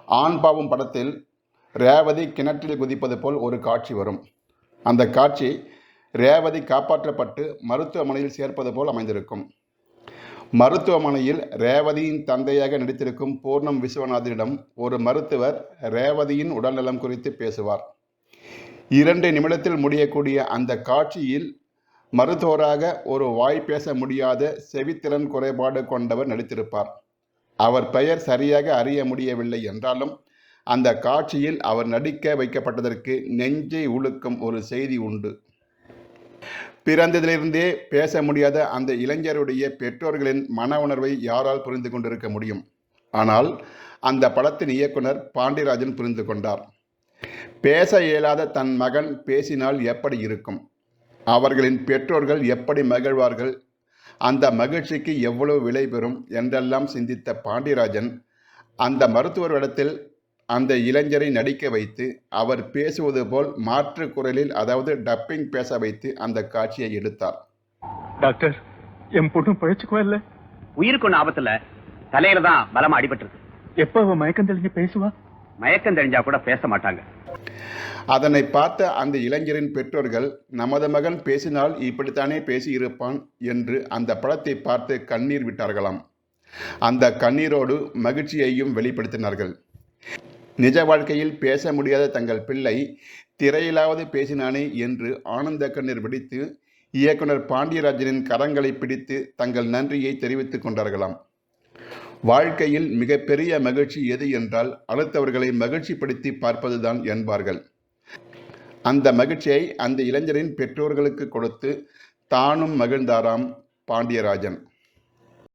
ஆண் பாவம் படத்தில் ரேவதி கிணற்றில் குதிப்பது போல் ஒரு காட்சி வரும். அந்த காட்சி ரேவதி காப்பாற்றப்பட்டு மருத்துவமனையில் சேர்ப்பது போல் அமைந்திருக்கும். மருத்துவமனையில் ரேவதியின் தந்தையாக நடித்திருக்கும் பூர்ணம் விஸ்வநாதனிடம் ஒரு மருத்துவர் ரேவதியின் உடல்நலம் குறித்து பேசுவார். 2 நிமிடத்தில் முடியக்கூடிய அந்த காட்சியில் மருத்துவராக ஒரு வாய் பேச முடியாத செவித்திறன் குறைபாடு கொண்டவர் நடித்திருப்பார். அவர் பெயர் சரியாக அறிய முடியவில்லை என்றாலும் அந்த காட்சியில் அவர் நடிக்க வைக்கப்பட்டதற்கு நெஞ்சை உலுக்கும் ஒரு செய்தி உண்டு. பிறந்ததிலிருந்தே பேச முடியாத அந்த இளைஞருடைய பெற்றோர்களின் மன உணர்வை யாரால் புரிந்து கொண்டிருக்க முடியும்? ஆனால் அந்த படத்தின் இயக்குனர் பாண்டியராஜன் புரிந்து கொண்டார். பேச இயலாத தன் மகன் பேசினால் எப்படி இருக்கும்? அவர்களின் பெற்றோர்கள் எப்படி மகிழ்வார்கள்? அந்த மகிழ்ச்சிக்கு எவ்வளவு விலை பெறும் என்றெல்லாம் சிந்தித்த பாண்டியராஜன் அந்த மருத்துவரிடத்தில் அந்த இளைஞரை நடிக்க வைத்து அவர் பேசுவது போல் மாற்று குரலில், அதாவது டப்பிங் பேச வைத்து அந்த காட்சியை எடுத்தார். டாக்டர், என் பொண்ணு பழிச்சுக்குவா இல்ல? உயிருக்கு ஒண்ணு ஆபத்துல, தலையில தான் பலமா அடிபட்டிருக்கு. எப்ப அவ மயக்கம் தெளிஞ்சு பேசுவா? மயக்கம் தெரிஞ்சா கூட பேச மாட்டாங்க. அதனை பார்த்த அந்த இளைஞரின் பெற்றோர்கள், நமது மகன் பேசினால் இப்படித்தானே பேசி இருப்பான் என்று அந்த படத்தை பார்த்து கண்ணீர் விட்டார்களாம். அந்த கண்ணீரோடு மகிழ்ச்சியையும் வெளிப்படுத்தினார்கள். நிஜ வாழ்க்கையில் பேச முடியாத தங்கள் பிள்ளை திரையிலாவது பேசினானே என்று ஆனந்த கண்ணீர் வெடித்து இயக்குனர் பாண்டியராஜனின் கரங்களை பிடித்து தங்கள் நன்றியை தெரிவித்துக் கொண்டார்களாம். வாழ்க்கையில் மிகப்பெரிய மகிழ்ச்சி எது என்றால் அடுத்தவர்களை மகிழ்ச்சிப்படுத்தி பார்ப்பதுதான் என்பார்கள். அந்த மகிழ்ச்சியை அந்த இளைஞரின் பெற்றோர்களுக்கு கொடுத்து தானும் மகிழ்ந்தாராம் பாண்டியராஜன்.